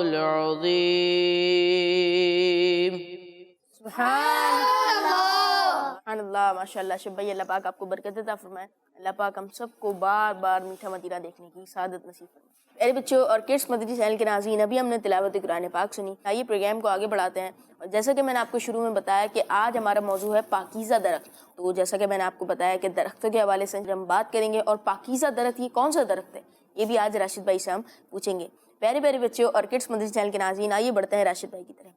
العظيم سبحان اللہ، ماشاء اللہ شب بھائی، اللہ پاک آپ کو برکت عطا فرمائے، اللہ پاک ہم سب کو بار بار میٹھا مدینہ دیکھنے کی سعادت نصیب فرمائے۔ میرے بچوں اور کڈس مدری چینل کے ناظرین، ابھی ہم نے تلاوت قرآن پاک سنی، آئیے پروگرام کو آگے بڑھاتے ہیں۔ اور جیسا کہ میں نے آپ کو شروع میں بتایا کہ آج ہمارا موضوع ہے پاکیزہ درخت، تو جیسا کہ میں نے آپ کو بتایا کہ درختوں کے حوالے سے ہم بات کریں گے، اور پاکیزہ درخت یہ کون سا درخت ہے یہ بھی آج راشد بھائی سے ہم پوچھیں گے۔ پیارے پیارے بچوں اور کڈس مدری چینل کے ناظرین، آئیے بڑھتے ہیں راشد بھائی کی طرف۔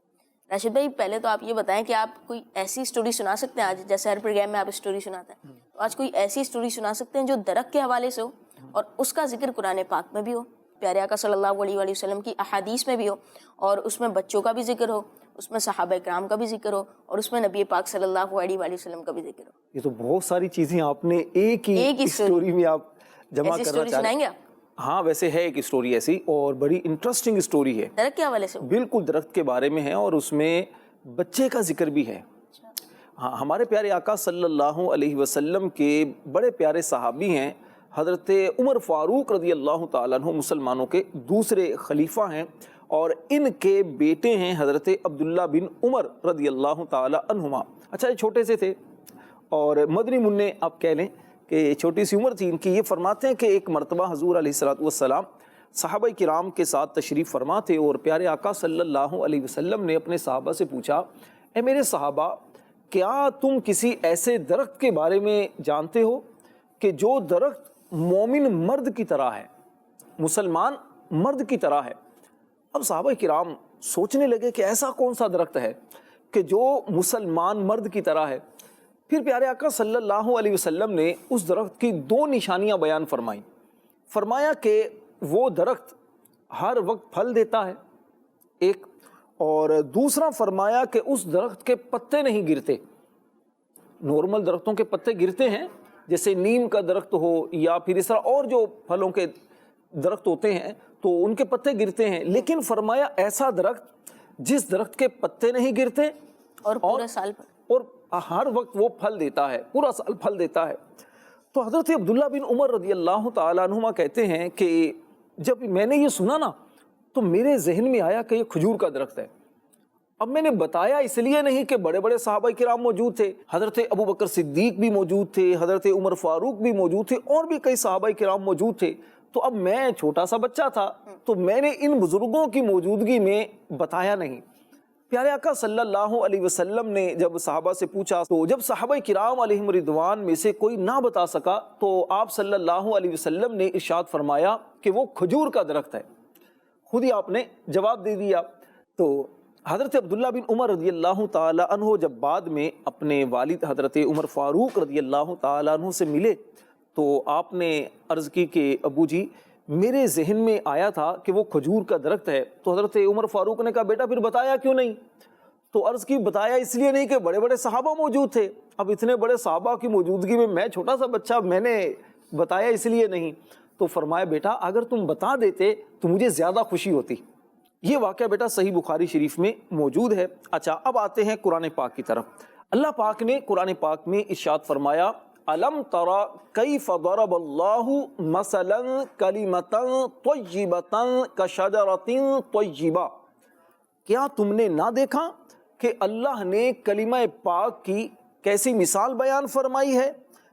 راشد بھائی، پہلے تو آپ یہ بتائیں کہ آپ کوئی ایسی اسٹوری سنا سکتے ہیں آج، جیسے ہر پروگرام میں آپ اسٹوری سناتے ہیں، تو آج کوئی ایسی اسٹوری سنا سکتے ہیں جو درخت کے حوالے سے ہو اور اس کا ذکر قرآن پاک میں بھی ہو، پیارے آقا صلی اللہ علیہ وآلہ وسلم کی احادیث میں بھی ہو، اور اس میں بچوں کا بھی ذکر ہو، اس میں صحابہ کرام کا بھی ذکر ہو، اور اس میں نبی پاک صلی اللہ علیہ وآلہ وسلم کا بھی ذکر ہو؟ یہ تو بہت ساری چیزیں آپ نے ایک ہی اسٹوری میں آپ جمع ایسی کرنا اسٹوری چاہ سنائیں گے رہے آپ؟ ہیں۔ ہاں، ویسے ہے ایک اسٹوری ایسی، اور بڑی انٹرسٹنگ اسٹوری ہے، درخت کے حوالے سے ہو؟ بالکل درخت کے بارے میں ہے، اور اس میں بچے کا ذکر بھی ہے۔ ہاں، ہمارے پیارے آقا صلی اللہ علیہ وسلم کے بڑے پیارے صحابی ہیں حضرت عمر فاروق رضی اللہ تعالیٰ عنہ، مسلمانوں کے دوسرے خلیفہ ہیں، اور ان کے بیٹے ہیں حضرت عبداللہ بن عمر رضی اللہ تعالیٰ عنہما۔ اچھا، یہ چھوٹے سے تھے اور مدنی منع آپ کہہ لیں کہ چھوٹی سی عمر تھی ان کی۔ یہ فرماتے ہیں کہ ایک مرتبہ حضور علیہ السلام صحابہ کرام کے ساتھ تشریف فرما تھے، اور پیارے آقا صلی اللہ علیہ وسلم نے اپنے صحابہ سے پوچھا، اے میرے صحابہ، کیا تم کسی ایسے درخت کے بارے میں جانتے ہو کہ جو درخت مومن مرد کی طرح ہے، مسلمان مرد کی طرح ہے؟ اب صحابہ کرام سوچنے لگے کہ ایسا کون سا درخت ہے کہ جو مسلمان مرد کی طرح ہے؟ پھر پیارے آقا صلی اللہ علیہ وسلم نے اس درخت کی دو نشانیاں بیان فرمائیں۔ فرمایا کہ وہ درخت ہر وقت پھل دیتا ہے، ایک، اور دوسرا فرمایا کہ اس درخت کے پتے نہیں گرتے۔ نارمل درختوں کے پتے گرتے ہیں، جیسے نیم کا درخت ہو یا پھر اس طرح اور جو پھلوں کے درخت ہوتے ہیں تو ان کے پتے گرتے ہیں، لیکن فرمایا ایسا درخت جس درخت کے پتے نہیں گرتے اور پورے سال پر، اور ہر وقت وہ پھل دیتا ہے، پورا سال پھل دیتا ہے۔ تو حضرت عبداللہ بن عمر رضی اللہ تعالیٰ عنہما کہتے ہیں کہ جب میں نے یہ سنا نا تو میرے ذہن میں آیا کہ یہ کھجور کا درخت ہے۔ اب میں نے بتایا اس لیے نہیں کہ بڑے بڑے صحابہ کرام موجود تھے، حضرت ابو بکر صدیق بھی موجود تھے، حضرت عمر فاروق بھی موجود تھے، اور بھی کئی صحابہ کرام موجود تھے، تو اب میں چھوٹا سا بچہ تھا تو میں نے ان بزرگوں کی موجودگی میں بتایا نہیں۔ پیارے آقا صلی اللہ علیہ وسلم نے جب صحابہ سے پوچھا تو جب صحابہ کرام علیہم رضوان میں سے کوئی نہ بتا سکا تو آپ صلی اللہ علیہ وسلم نے ارشاد فرمایا کہ وہ کھجور کا درخت ہے۔ خود ہی آپ نے جواب دے دیا۔ تو حضرت عبداللہ بن عمر رضی اللہ تعالیٰ عنہ جب بعد میں اپنے والد حضرت عمر فاروق رضی اللہ تعالیٰ عنہ سے ملے تو آپ نے عرض کی کہ ابو جی، میرے ذہن میں آیا تھا کہ وہ کھجور کا درخت ہے۔ تو حضرت عمر فاروق نے کہا، بیٹا پھر بتایا کیوں نہیں؟ تو عرض کی، بتایا اس لیے نہیں کہ بڑے بڑے صحابہ موجود تھے، اب اتنے بڑے صحابہ کی موجودگی میں چھوٹا سا بچہ، میں نے بتایا اس لیے نہیں۔ تو فرمایا، بیٹا اگر تم بتا دیتے تو مجھے زیادہ خوشی ہوتی۔ یہ واقعہ بیٹا صحیح بخاری شریف میں موجود ہے۔ اچھا، اب آتے ہیں قرآن پاک کی طرف۔ اللہ پاک نے قرآن پاک میں ارشاد فرمایا، أَلَمْ تَرَ كَيْفَ ضَرَبَ اللَّهُ مَثَلًا كَلِمَةً طَيِّبَةً كَشَجَرَةٍ طَيِّبَةٍ، کیا تم نے نہ دیکھا کہ اللہ نے کلمہ پاک کی کیسی مثال بیان فرمائی ہے،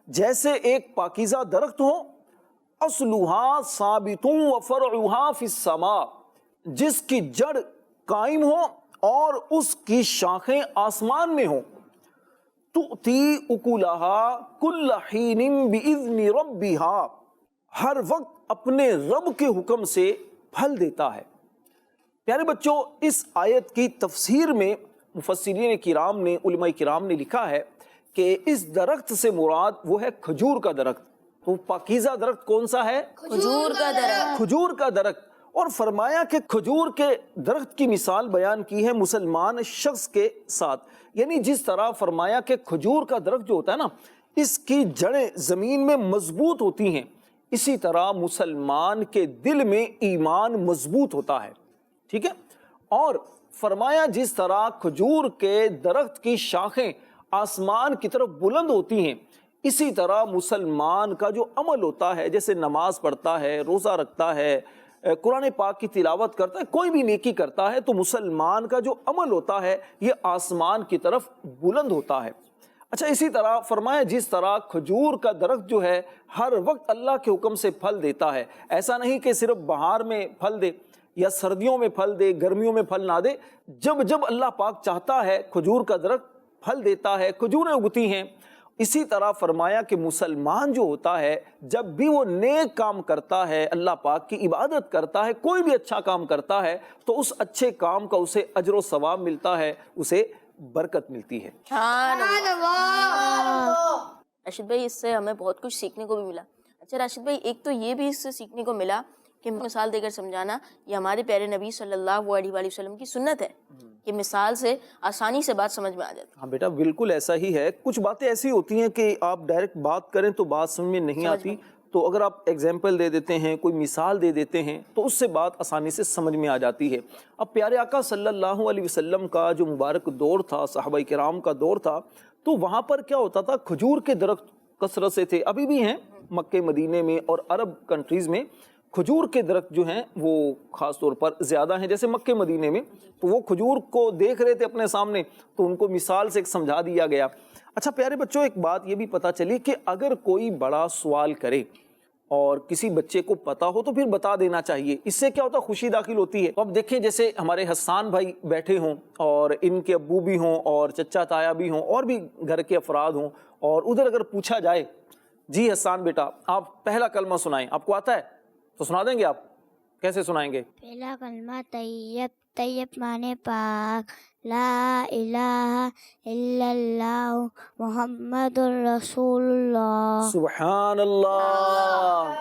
جیسے ایک پاکیزہ درخت ہو، أَصْلُهَا ثَابِتٌ وَفَرْعُهَا فِي السَّمَاءِ، جس کی جڑ قائم ہو اور اس کی شاخیں آسمان میں ہوں، تُؤْتِي أُكُلَهَا كُلَّ حِينٍ بِإِذْنِ رَبِّهَا، ہر وقت اپنے رب کے حکم سے پھل دیتا ہے۔ پیارے بچوں، اس آیت کی تفسیر میں مفسرین کرام نے، علماء کرام نے لکھا ہے کہ اس درخت سے مراد وہ ہے کھجور کا درخت۔ تو پاکیزہ درخت کون سا ہے؟ کھجور کا درخت۔ کھجور کا درخت۔ اور فرمایا کہ کھجور کے درخت کی مثال بیان کی ہے مسلمان شخص کے ساتھ، یعنی جس طرح فرمایا کہ کھجور کا درخت جو ہوتا ہے نا، اس کی جڑیں زمین میں مضبوط ہوتی ہیں، اسی طرح مسلمان کے دل میں ایمان مضبوط ہوتا ہے، ٹھیک ہے؟ اور فرمایا جس طرح کھجور کے درخت کی شاخیں آسمان کی طرف بلند ہوتی ہیں، اسی طرح مسلمان کا جو عمل ہوتا ہے، جیسے نماز پڑھتا ہے، روزہ رکھتا ہے، قرآن پاک کی تلاوت کرتا ہے، کوئی بھی نیکی کرتا ہے تو مسلمان کا جو عمل ہوتا ہے یہ آسمان کی طرف بلند ہوتا ہے۔ اچھا اسی طرح فرمایا جس طرح کھجور کا درخت جو ہے ہر وقت اللہ کے حکم سے پھل دیتا ہے، ایسا نہیں کہ صرف بہار میں پھل دے یا سردیوں میں پھل دے، گرمیوں میں پھل نہ دے، جب جب اللہ پاک چاہتا ہے کھجور کا درخت پھل دیتا ہے، کھجوریں اگتی ہیں۔ اسی طرح فرمایا کہ مسلمان جو ہوتا ہے جب بھی وہ نیک کام کرتا ہے، اللہ پاک کی عبادت کرتا ہے، کوئی بھی اچھا کام کرتا ہے تو اس اچھے کام کا اسے اجر و ثواب ملتا ہے، اسے برکت ملتی ہے۔ راشد بھائی اس سے ہمیں بہت کچھ سیکھنے کو بھی ملا۔ اچھا راشد بھائی ایک تو یہ بھی اس سے سیکھنے کو ملا کہ مثال دے کر سمجھانا یہ ہمارے پیارے نبی صلی اللہ علیہ وآلہ وسلم کی سنت ہے کہ مثال سے آسانی سے بات سمجھ میں آ جاتی ہے۔ ہاں بیٹا بالکل ایسا ہی ہے، کچھ باتیں ایسی ہوتی ہیں کہ آپ ڈائریکٹ بات کریں تو بات سمجھ میں نہیں آتی، تو اگر آپ ایگزامپل دے دیتے ہیں، کوئی مثال دے دیتے ہیں تو اس سے بات آسانی سے سمجھ میں آ جاتی ہے۔ اب پیارے آقا صلی اللہ علیہ وسلم کا جو مبارک دور تھا، صحابہ کرام کا دور تھا، تو وہاں پر کیا ہوتا تھا، کھجور کے درخت کثرت سے تھے، ابھی بھی ہیں مکہ مدینے میں اور عرب کنٹریز میں کھجور کے درخت جو ہیں وہ خاص طور پر زیادہ ہیں، جیسے مکہ مدینے میں تو وہ کھجور کو دیکھ رہے تھے اپنے سامنے تو ان کو مثال سے سمجھا دیا گیا۔ اچھا پیارے بچوں ایک بات یہ بھی پتہ چلی کہ اگر کوئی بڑا سوال کرے اور کسی بچے کو پتا ہو تو پھر بتا دینا چاہیے، اس سے کیا ہوتا ہے خوشی داخل ہوتی ہے۔ اب دیکھیں جیسے ہمارے حسان بھائی بیٹھے ہوں اور ان کے ابو بھی ہوں اور چچا تایا بھی ہوں اور بھی گھر کے افراد ہوں، اور ادھر اگر پوچھا جائے جی حسان بیٹا آپ پہلا کلمہ سنائیں، آپ کو آتا ہے تو سنا دیں گے؟ آپ کیسے سنائیں گے؟ پہلا کلمہ طیب، طیب معنی پاک، لا الہ الا اللہ محمد الرسول اللہ۔ سبحان اللہ۔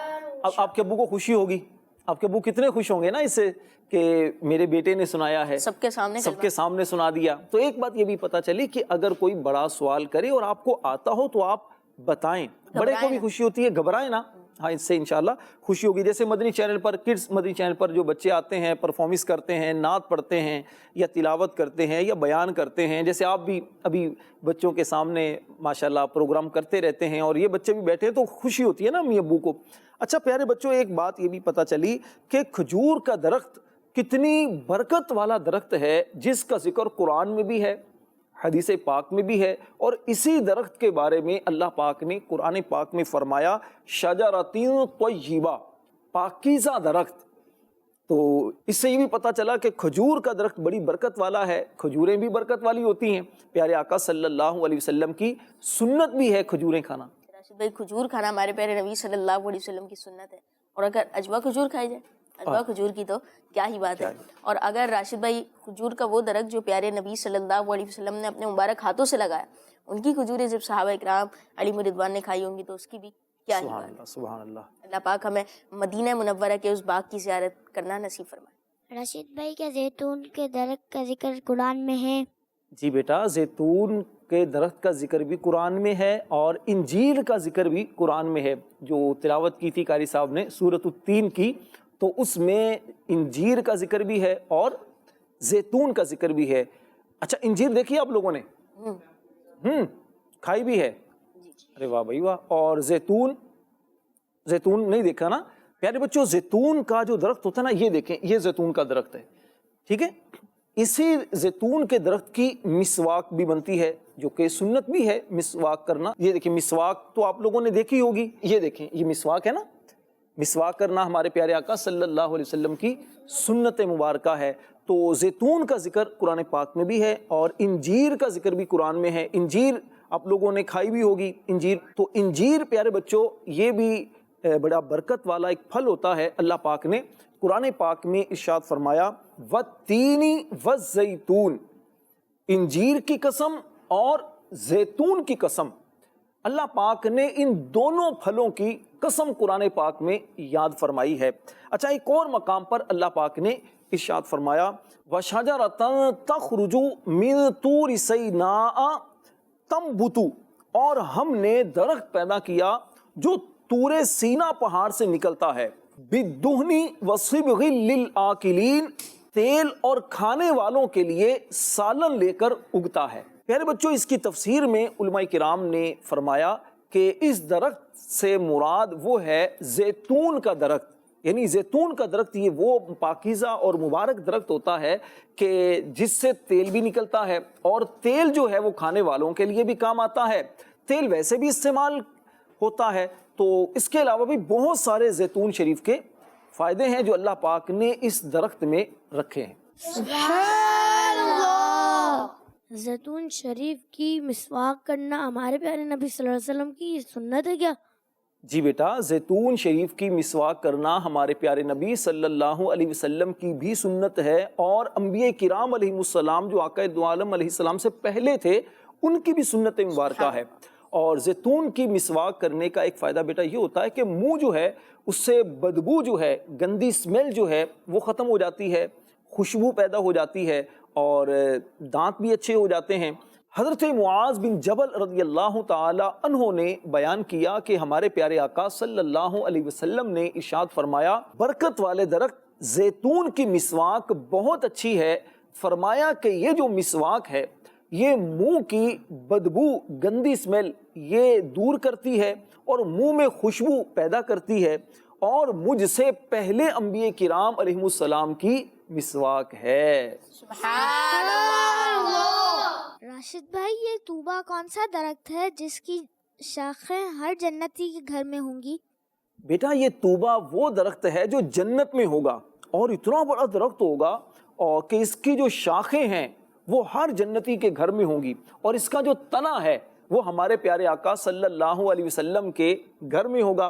اب آپ کے ابو کو خوشی ہوگی، آپ کے ابو کتنے خوش ہوں گے نا اس سے کہ میرے بیٹے نے سنایا ہے، سب کے سامنے سنا دیا۔ تو ایک بات یہ بھی پتہ چلی کہ اگر کوئی بڑا سوال کرے اور آپ کو آتا ہو تو آپ بتائیں، بڑے کو بھی خوشی ہوتی ہے، گھبرائیں نا، ہاں اس سے انشاءاللہ خوشی ہوگی۔ جیسے مدنی چینل پر، کڈز مدنی چینل پر جو بچے آتے ہیں، پرفارمنس کرتے ہیں، نعت پڑھتے ہیں یا تلاوت کرتے ہیں یا بیان کرتے ہیں، جیسے آپ بھی ابھی بچوں کے سامنے ماشاءاللہ پروگرام کرتے رہتے ہیں اور یہ بچے بھی بیٹھے ہیں تو خوشی ہوتی ہے نا امی ابو کو۔ اچھا پیارے بچوں ایک بات یہ بھی پتہ چلی کہ کھجور کا درخت کتنی برکت والا درخت ہے، جس کا ذکر قرآن میں بھی ہے، حدیث پاک میں بھی ہے، اور اسی درخت کے بارے میں اللہ پاک نے قرآن پاک میں فرمایا شجرۃ طیبہ، پاکیزہ درخت۔ تو اس سے یہ بھی پتہ چلا کہ کھجور کا درخت بڑی برکت والا ہے، کھجوریں بھی برکت والی ہوتی ہیں، پیارے آقا صلی اللہ علیہ وسلم کی سنت بھی ہے کھجوریں کھانا۔ راشد بھائی کھجور کھانا ہمارے پیارے نبی صلی اللہ علیہ وسلم کی سنت ہے، اور اگر اجوا کھجور کھائی جائے، اجوا کھجور کی تو کیا ہی بات ہے۔ اور اگر راشد بھائی کھجور کا وہ درخت جو پیارے نبی صلی اللہ علیہ وسلم نے اپنے مبارک ہاتھوں سے لگایا، ان کی کھجوریں جب صحابہ اکرام علیہ رضوان نے کھائی ہوں گی تو اس کی بھی کیا ہی بات ہے۔ سبحان اللہ۔ اللہ پاک ہمیں مدینہ منورہ کے اس باغ کی زیارت کرنا نصیب فرمائے۔ رشید بھائی کیا زیتون کے درخت کا ذکر قرآن میں ہے؟ جی بیٹا زیتون کے درخت کا ذکر بھی قرآن میں ہے اور انجیل کا ذکر بھی قرآن میں ہے، جو تلاوت کی تھی قاری صاحب نے سورۃ التین کی، تو اس میں انجیر کا ذکر بھی ہے اور زیتون کا ذکر بھی ہے۔ اچھا انجیر دیکھی آپ لوگوں نے؟ کھائی بھی ہے؟ ارے واہ بھائی واہ۔ اور زیتون نہیں دیکھا نا؟ پیارے بچوں زیتون کا جو درخت ہوتا ہے نا، یہ دیکھیں یہ زیتون کا درخت ہے، ٹھیک ہے؟ اسی زیتون کے درخت کی مسواک بھی بنتی ہے، جو کہ سنت بھی ہے مسواک کرنا۔ یہ دیکھیں مسواک تو آپ لوگوں نے دیکھی ہوگی، یہ دیکھیں یہ مسواک ہے نا، مسواک کرنا ہمارے پیارے آقا صلی اللہ علیہ وسلم کی سنت مبارکہ ہے۔ تو زیتون کا ذکر قرآن پاک میں بھی ہے اور انجیر کا ذکر بھی قرآن میں ہے۔ انجیر آپ لوگوں نے کھائی بھی ہوگی انجیر۔ تو انجیر پیارے بچوں یہ بھی بڑا برکت والا ایک پھل ہوتا ہے۔ اللہ پاک نے قرآن پاک میں ارشاد فرمایا والتین والزیتون، انجیر کی قسم اور زیتون کی قسم، اللہ پاک نے ان دونوں پھلوں کی قسم قرآن پاک میں یاد فرمائی ہے۔ اچھا ایک اور مقام پر اللہ پاک نے ارشاد فرمایا وَشَجَرَةً تَخْرُجُ مِن طُورِ سِینَاءَ تَنبُتُ، اور ہم نے درخت پیدا کیا جو طور سینا پہاڑ سے نکلتا ہے، بِالدُّہْنِ وَصِبْغٍ لِلْآكِلِينَ، تیل اور کھانے والوں کے لیے سالن لے کر اگتا ہے۔ پیارے بچوں اس کی تفسیر میں علماء کرام نے فرمایا کہ اس درخت سے مراد وہ ہے زیتون کا درخت، یعنی زیتون کا درخت یہ وہ پاکیزہ اور مبارک درخت ہوتا ہے کہ جس سے تیل بھی نکلتا ہے، اور تیل جو ہے وہ کھانے والوں کے لیے بھی کام آتا ہے، تیل ویسے بھی استعمال ہوتا ہے۔ تو اس کے علاوہ بھی بہت سارے زیتون شریف کے فائدے ہیں جو اللہ پاک نے اس درخت میں رکھے ہیں۔ زیتون شریف کی مسواک کرنا ہمارے پیارے نبی صلی اللہ علیہ وسلم کی سنت ہے کیا؟ جی بیٹا، زیتون شریف کی مسواک کرنا ہمارے پیارے نبی صلی اللہ علیہ وسلم کی بھی سنت ہے، اور انبیاء کرام علیہ السلام جو آقا دو عالم علیہ السلام سے پہلے تھے ان کی بھی سنت مبارکہ ہے۔ اور زیتون کی مسواک کرنے کا ایک فائدہ بیٹا یہ ہوتا ہے کہ منہ جو ہے اس سے بدبو جو ہے، گندی اسمیل جو ہے وہ ختم ہو جاتی ہے، خوشبو پیدا ہو جاتی ہے، اور دانت بھی اچھے ہو جاتے ہیں۔ حضرت معاذ بن جبل رضی اللہ تعالی عنہ نے بیان کیا کہ ہمارے پیارے آقا صلی اللہ علیہ وسلم نے ارشاد فرمایا، برکت والے درخت زیتون کی مسواک بہت اچھی ہے۔ فرمایا کہ یہ جو مسواک ہے یہ منہ کی بدبو، گندی اسمیل یہ دور کرتی ہے اور منہ میں خوشبو پیدا کرتی ہے، اور مجھ سے پہلے انبیاء کرام علیہ السلام کی مسواک ہے۔ سبحان اللہ۔ راشد بھائی، یہ طوبہ کون سا درخت ہے جس کی شاخیں ہر جنتی کے گھر میں ہوں گی؟ بیٹا یہ طوبہ وہ درخت ہے جو جنت میں ہوگا، اور اتنا بڑا درخت ہوگا اور کہ اس کی جو شاخیں ہیں وہ ہر جنتی کے گھر میں ہوں گی، اور اس کا جو تنا ہے وہ ہمارے پیارے آقا صلی اللہ علیہ وسلم کے گھر میں ہوگا۔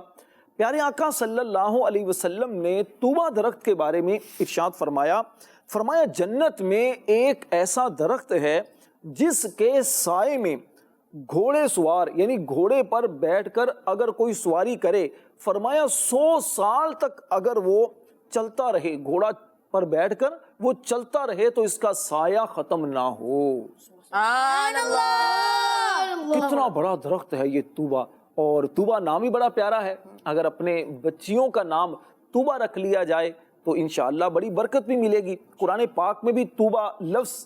پیارے آقا صلی اللہ علیہ وسلم نے طوبہ درخت کے بارے میں ارشاد فرمایا، جنت میں ایک ایسا درخت ہے جس کے سائے میں گھوڑے سوار، یعنی گھوڑے پر بیٹھ کر اگر کوئی سواری کرے، فرمایا 100 سال تک اگر وہ چلتا رہے، گھوڑا پر بیٹھ کر وہ چلتا رہے تو اس کا سایہ ختم نہ ہو۔ سبحان اللہ۔ کتنا بڑا درخت ہے یہ طوبہ، اور طوبہ نام ہی بڑا پیارا ہے۔ اگر اپنے بچیوں کا نام طوبہ رکھ لیا جائے تو انشاءاللہ بڑی برکت بھی ملے گی۔ قرآن پاک میں بھی طوبہ لفظ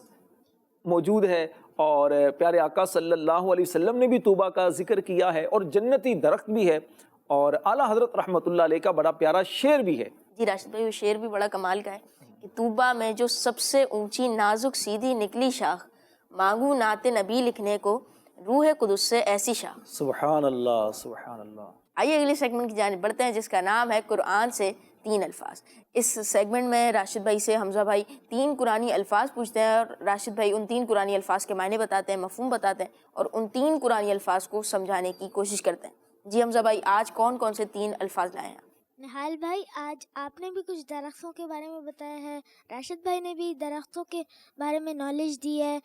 موجود ہے، اور پیارے آقا صلی اللہ علیہ وسلم نے بھی طوبہ کا ذکر کیا ہے، اور جنتی درخت بھی ہے، اور اعلیٰ حضرت رحمۃ اللہ علیہ کا بڑا پیارا شعر بھی ہے۔ جی راشد بھائی، وہ شعر بھی بڑا کمال کا ہے کہ طوبہ میں جو سب سے اونچی نازک سیدھی نکلی شاخ، مانگوں نعت نبی لکھنے کو روح قدس سے ایسی شاخ۔ سبحان اللہ، سبحان اللہ۔ آئیے اگلے سیگمنٹ کی جانب بڑھتے ہیں جس کا نام ہے قرآن سے 3 الفاظ۔ اس سیگمنٹ میں راشد بھائی سے حمزہ بھائی 3 قرآنی الفاظ پوچھتے ہیں، اور راشد بھائی ان 3 قرآنی الفاظ کے معنی بتاتے ہیں، مفہوم بتاتے ہیں، اور ان 3 قرآنی الفاظ کو سمجھانے کی کوشش کرتے ہیں۔ جی حمزہ بھائی، آج کون کون سے 3 الفاظ لائے ہیں؟ نہال بھائی، آج آپ نے بھی کچھ درختوں کے بارے میں بتایا ہے، راشد بھائی نے بھی درختوں کے بارے میں نالج دی ہے،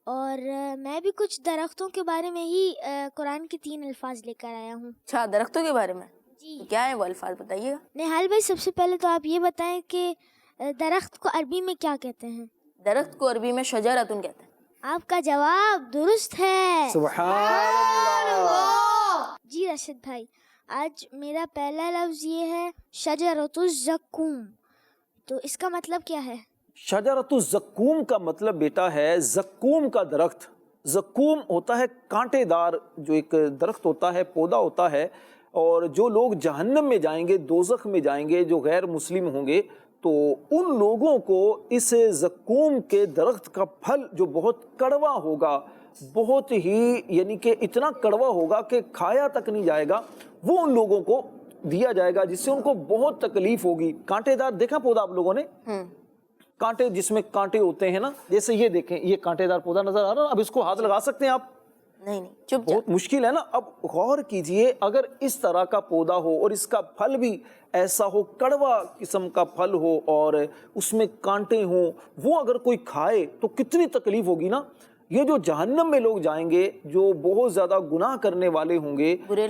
اور میں بھی کچھ درختوں کے بارے میں ہی قرآن کے 3 الفاظ لے کر آیا ہوں۔ اچھا، درختوں کے بارے میں جی تو کیا ہے وہ الفاظ بتائیے گا۔ نہال بھائی، سب سے پہلے تو آپ یہ بتائیں کہ درخت کو عربی میں کیا کہتے ہیں؟ درخت کو عربی میں شجرتن کہتے ہیں۔ آپ کا جواب درست ہے۔ سبحان اللہ۔ جی راشد بھائی، آج میرا پہلا لفظ یہ ہے شجرۃ الزقوم، تو اس کا مطلب کیا ہے؟ شجرۃ الزقوم کا مطلب بیٹا ہے زقوم کا درخت۔ زقوم ہوتا ہے کانٹے دار جو ایک درخت ہوتا ہے، پودا ہوتا ہے، اور جو لوگ جہنم میں جائیں گے، دوزخ میں جائیں گے، جو غیر مسلم ہوں گے، تو ان لوگوں کو اس زقوم کے درخت کا پھل جو بہت کڑوا ہوگا، بہت ہی یعنی کہ اتنا کڑوا ہوگا کہ کھایا تک نہیں جائے گا، وہ ان لوگوں کو دیا جائے گا، جس سے ان کو بہت تکلیف ہوگی۔ کانٹے دار دیکھا پودا آپ لوگوں نے؟ کانٹے، جس میں کانٹے ہوتے ہیں نا، جیسے یہ دیکھیں، یہ کانٹے دار پودا نظر آ رہا ہے، اب اس کو ہاتھ لگا سکتے ہیں آپ؟ نہیں، چپ بہت مشکل ہے نا۔ اب غور کیجئے، اگر اس طرح کا پودا ہو اور اس کا پھل بھی ایسا ہو، کڑوا قسم کا پھل ہو اور اس میں کانٹے ہوں، وہ اگر کوئی کھائے تو کتنی تکلیف ہوگی نا۔ یہ جو جہنم میں لوگ جائیں گے، جو بہت زیادہ گناہ کرنے والے ہوں گے، برے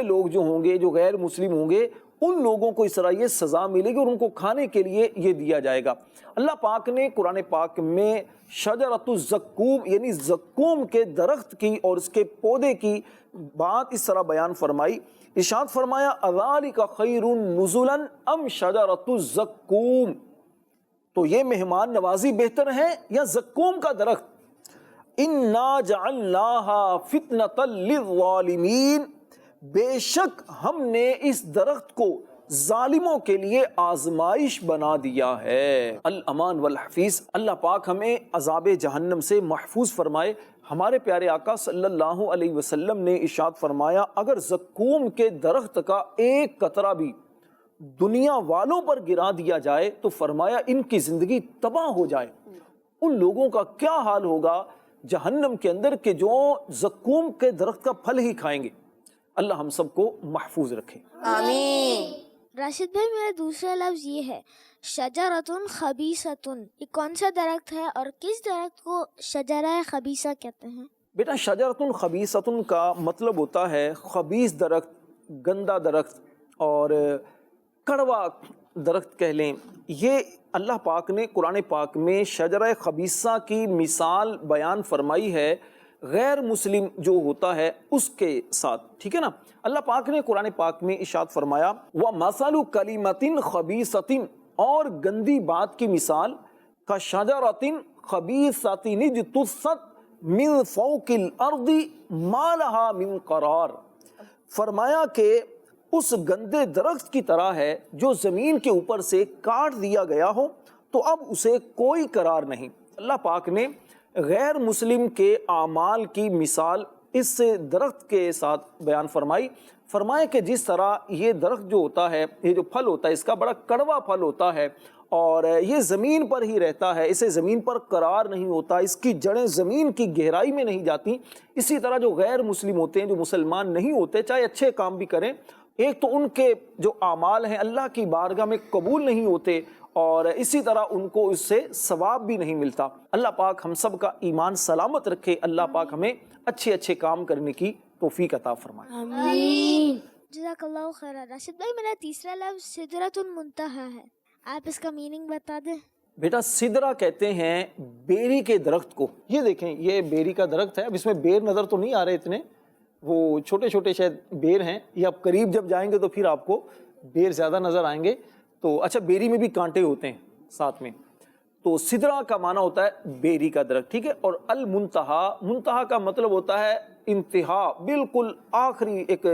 لوگ جو ہوں گے، جو غیر مسلم ہوں گے، ان لوگوں کو اس طرح یہ سزا ملے گی اور ان کو کھانے کے لیے یہ دیا جائے گا۔ اللہ پاک نے قرآن پاک میں شجرۃ الزقوم یعنی زقوم کے درخت کی اور اس کے پودے کی بات اس طرح بیان فرمائی، ارشاد فرمایا اذالک خیر نزلا ام شجرۃ الزقوم، تو یہ مہمان نوازی بہتر ہے یا زقوم کا درخت؟ انا جعلناها فتنۃ للظالمین، بے شک ہم نے اس درخت کو ظالموں کے لیے آزمائش بنا دیا ہے۔ الامان والحفیظ، اللہ پاک ہمیں عذاب جہنم سے محفوظ فرمائے۔ ہمارے پیارے آقا صلی اللہ علیہ وسلم نے ارشاد فرمایا اگر زقوم کے درخت کا ایک قطرہ بھی دنیا والوں پر گرا دیا جائے تو فرمایا ان کی زندگی تباہ ہو جائے۔ ان لوگوں کا کیا حال ہوگا جہنم کے اندر کہ جو زقوم کے درخت کا پھل ہی کھائیں گے۔ اللہ ہم سب کو محفوظ رکھے، آمین۔ راشد بھائی میرا دوسرا لفظ یہ ہے شجرۃ خبیثۃ، یہ کون سا درخت ہے اور کس درخت کو شجرہ خبیثہ کہتے ہیں؟ بیٹا شجرۃ خبیثۃ کا مطلب ہوتا ہے خبیث درخت، گندا درخت اور کڑوا درخت کہہ لیں۔ یہ اللہ پاک نے قرآن پاک میں شجرہ خبیثہ کی مثال بیان فرمائی ہے غیر مسلم جو ہوتا ہے اس کے ساتھ، ٹھیک ہے نا۔ اللہ پاک نے قرآن پاک میں ارشاد فرمایا وَمَثَلُ كَلِمَةٍ خَبِيثَةٍ، اور گندی بات کی مثال كَشَجَرَةٍ خَبِيثَةٍ اجْتُثَّتْ مِنْ فَوْقِ الْأَرْضِ مَا لَهَا مِنْ قَرَارٍ، فرمایا کہ اس گندے درخت کی طرح ہے جو زمین کے اوپر سے کاٹ دیا گیا ہو تو اب اسے کوئی قرار نہیں۔ اللہ پاک نے غیر مسلم کے اعمال کی مثال اس درخت کے ساتھ بیان فرمایا کہ جس طرح یہ درخت جو ہوتا ہے، یہ جو پھل ہوتا ہے اس کا بڑا کڑوا پھل ہوتا ہے اور یہ زمین پر ہی رہتا ہے، اسے زمین پر قرار نہیں ہوتا، اس کی جڑیں زمین کی گہرائی میں نہیں جاتی۔ اسی طرح جو غیر مسلم ہوتے ہیں، جو مسلمان نہیں ہوتے، چاہے اچھے کام بھی کریں، ایک تو ان کے جو اعمال ہیں اللہ کی بارگاہ میں قبول نہیں ہوتے اور اسی طرح ان کو اس سے ثواب بھی نہیں ملتا۔ اللہ پاک ہم سب کا ایمان سلامت رکھے، اللہ پاک ہمیں اچھے اچھے کام کرنے کی توفیق عطا فرمائے۔ آمین۔ جزاک اللہ خیر۔ راشد بھائی میرا تیسرا لفظ سدرۃ المنتہا ہے، آپ اس کا میننگ بتا دیں۔ بیٹا سدرہ کہتے ہیں بیری کے درخت کو۔ یہ دیکھیں یہ بیری کا درخت ہے، اب اس میں بیر نظر تو نہیں آ رہے اتنے، وہ چھوٹے چھوٹے شاید بیر ہیں، یہ آپ قریب جب جائیں گے تو پھر آپ کو بیر زیادہ نظر آئیں گے۔ تو اچھا بیری میں بھی کانٹے ہوتے ہیں ساتھ میں، تو سدرہ کا معنی ہوتا ہے بیری کا درخت، ٹھیک ہے۔ اور المنتہا، منتہا کا مطلب ہوتا ہے انتہا، بالکل آخری ایک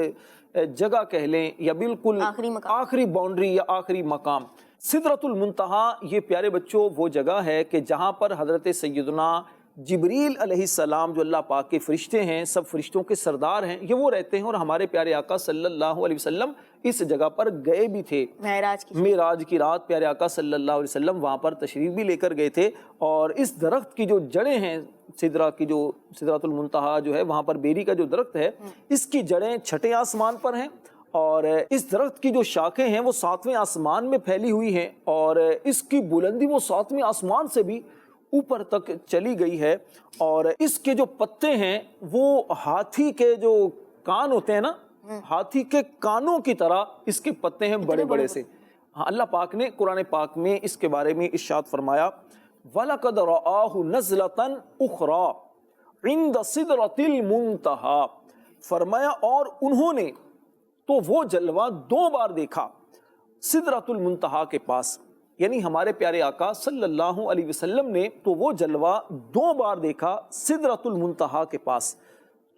جگہ کہہ لیں یا بالکل آخری باؤنڈری یا آخری مقام۔ سدرۃ المنتہا یہ پیارے بچوں وہ جگہ ہے کہ جہاں پر حضرت سیدنا جبریل علیہ السلام جو اللہ پاک کے فرشتے ہیں، سب فرشتوں کے سردار ہیں، یہ وہ رہتے ہیں اور ہمارے پیارے آقا صلی اللہ علیہ وسلم اس جگہ پر گئے بھی تھے۔ معراج کی رات پیارے آقا صلی اللہ علیہ وسلم وہاں پر تشریف بھی لے کر گئے تھے اور اس درخت کی جو جڑیں ہیں، سدرہ کی جو سدرۃ المنتہا جو ہے وہاں پر بیری کا جو درخت ہے، اس کی جڑیں چھٹے آسمان پر ہیں اور اس درخت کی جو شاخیں ہیں وہ 7ویں آسمان میں پھیلی ہوئی ہیں اور اس کی بلندی وہ 7ویں آسمان سے بھی اوپر تک چلی گئی ہے اور اس کے جو پتے ہیں وہ ہاتھی کے جو کان ہوتے ہیں نا، ہاتھی کے کانوں کی طرح اس کے پتے ہیں بڑے بڑے سے۔ اللہ پاک نے قرآن پاک میں اس کے بارے میں ارشاد فرمایا وَلَقَدْ رَآهُ نَزْلَةً أُخْرَى عِنْدَ سِدْرَةِ الْمُنْتَهَا، فرمایا اور انہوں نے تو وہ جلوہ 2 بار دیکھا سدرۃ المنتہا کے پاس، یعنی ہمارے پیارے آقا صلی اللہ علیہ وسلم نے تو وہ جلوہ 2 بار دیکھا سدرۃ المنتہا کے پاس۔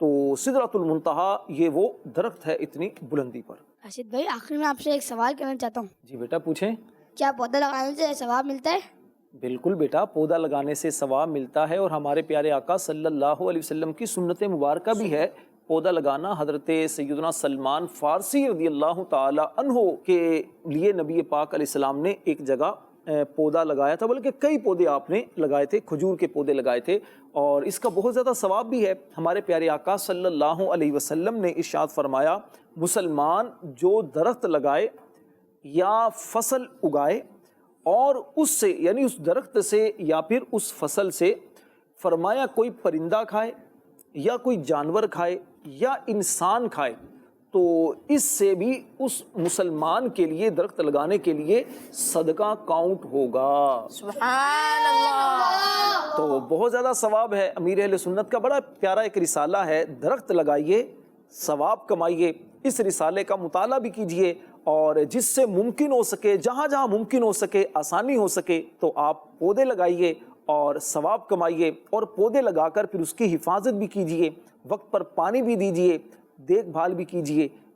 تو سدرۃ المنتہا یہ وہ درخت ہے اتنی بلندی پر۔ راشد بھائی آخر میں آپ سے ایک سوال کرنا چاہتا ہوں۔ جی بیٹا پوچھیں۔ کیا پودا لگانے سے ثواب ملتا ہے؟ بالکل بیٹا، پودا لگانے سے ثواب ملتا ہے اور ہمارے پیارے آقا صلی اللہ علیہ وسلم کی سنت مبارکہ بھی ہے پودا لگانا۔ حضرت سیدنا سلمان فارسی رضی اللہ تعالی عنہ کے لیے نبی پاک علیہ السلام نے ایک جگہ پودا لگایا تھا، بلکہ کئی پودے آپ نے لگائے تھے، کھجور کے پودے لگائے تھے اور اس کا بہت زیادہ ثواب بھی ہے۔ ہمارے پیارے آقا صلی اللہ علیہ وسلم نے ارشاد فرمایا مسلمان جو درخت لگائے یا فصل اگائے اور اس سے یعنی اس درخت سے یا پھر اس فصل سے، فرمایا کوئی پرندہ کھائے یا کوئی جانور کھائے یا انسان کھائے تو اس سے بھی اس مسلمان کے لیے درخت لگانے کے لیے صدقہ کاؤنٹ ہوگا۔ سبحان اللہ۔ تو بہت زیادہ ثواب ہے۔ امیر اہل سنت کا بڑا پیارا ایک رسالہ ہے، درخت لگائیے ثواب کمائیے۔ اس رسالے کا مطالعہ بھی کیجئے اور جس سے ممکن ہو سکے، جہاں جہاں ممکن ہو سکے، آسانی ہو سکے تو آپ پودے لگائیے اور ثواب کمائیے اور پودے لگا کر پھر اس کی حفاظت بھی کیجئے، وقت پر پانی بھی دیجئے، دیکھ بھال بھی کیجئے،